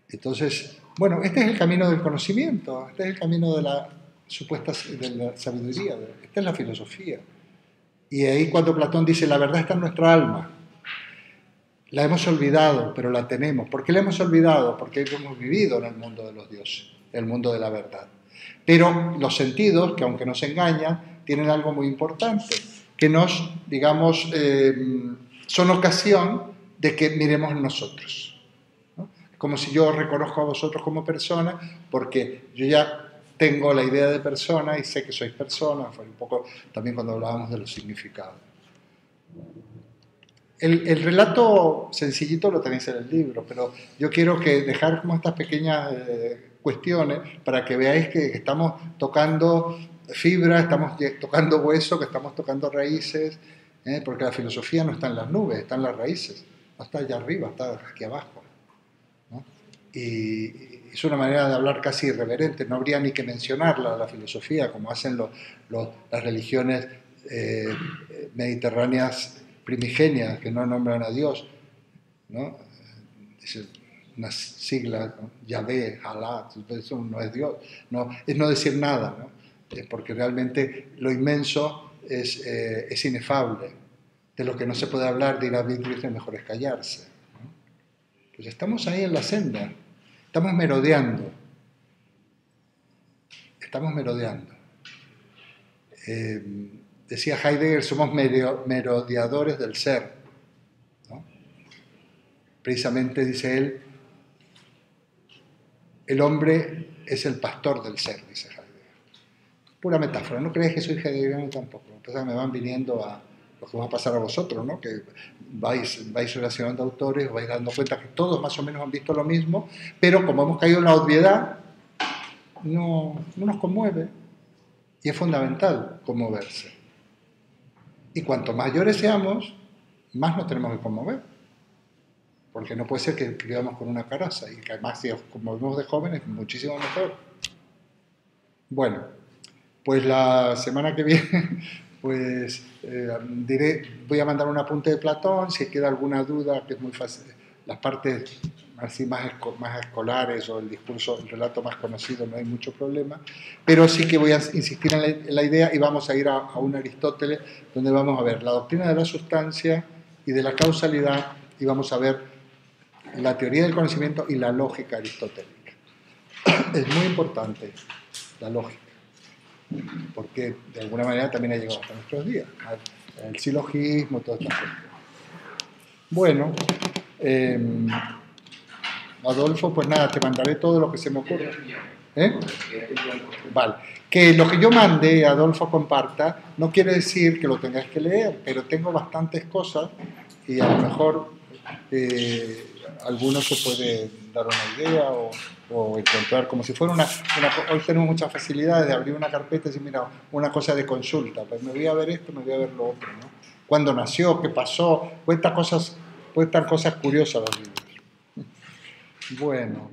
Entonces, bueno, este es el camino del conocimiento, este es el camino de la supuesta de la sabiduría, esta es la filosofía. Y ahí cuando Platón dice, la verdad está en nuestra alma, la hemos olvidado, pero la tenemos. ¿Por qué la hemos olvidado? Porque hemos vivido en el mundo de los dioses, el mundo de la verdad. Pero los sentidos, que aunque nos engañan, tienen algo muy importante, que nos, digamos, son ocasión de que miremos en nosotros, ¿no? Como si yo reconozco a vosotros como persona, porque yo ya tengo la idea de persona y sé que sois personas. Fue un poco también cuando hablábamos de los significados. El relato sencillito lo tenéis en el libro, pero yo quiero dejar como estas pequeñas cuestiones para que veáis que estamos tocando fibra, estamos tocando hueso, que estamos tocando raíces, porque la filosofía no está en las nubes, está en las raíces, no está allá arriba, está aquí abajo, ¿no? Y es una manera de hablar casi irreverente, no habría ni que mencionarla, la filosofía, como hacen las religiones mediterráneas primigenias, que no nombran a Dios, ¿no? Es una sigla, ¿no? Yahvé, Alá, eso no es Dios, no, es no decir nada, ¿no? Porque realmente lo inmenso es inefable. De lo que no se puede hablar, dirá Wittgenstein, mejor es callarse, ¿no? Pues estamos ahí en la senda, estamos merodeando. Decía Heidegger, somos merodeadores del ser, ¿no? Precisamente dice él, el hombre es el pastor del ser, dice Heidegger. Pura metáfora, no creéis que soy heideggeriano tampoco. Entonces me van viniendo a lo que va a pasar a vosotros, ¿no? Que vais relacionando autores, os vais dando cuenta que todos más o menos han visto lo mismo, pero como hemos caído en la obviedad, no nos conmueve, y es fundamental conmoverse. Y cuanto mayores seamos, más nos tenemos que conmover. Porque no puede ser que vivamos con una caraza, y que además si nos conmovemos de jóvenes, muchísimo mejor. Bueno, pues la semana que viene pues voy a mandar un apunte de Platón, si queda alguna duda, que es muy fácil, las partes así más escolares o el discurso, el relato más conocido, no hay mucho problema, pero sí que voy a insistir en la idea y vamos a ir a un Aristóteles donde vamos a ver la doctrina de la sustancia y de la causalidad, y vamos a ver la teoría del conocimiento y la lógica aristotélica. Es muy importante la lógica, porque de alguna manera también ha llegado hasta nuestros días, el silogismo, todas estas cosas. Bueno, Adolfo, pues nada, te mandaré todo lo que se me ocurra. Vale. Que lo que yo mande, Adolfo comparta, no quiere decir que lo tengáis que leer, pero tengo bastantes cosas y a lo mejor alguno se puede dar una idea o encontrar, como si fuera hoy tenemos muchas facilidades de abrir una carpeta y decir, mira, una cosa de consulta, pues me voy a ver esto, me voy a ver lo otro, ¿no? ¿Cuándo nació? ¿Qué pasó? Cuentan cosas curiosas los libros. Bueno.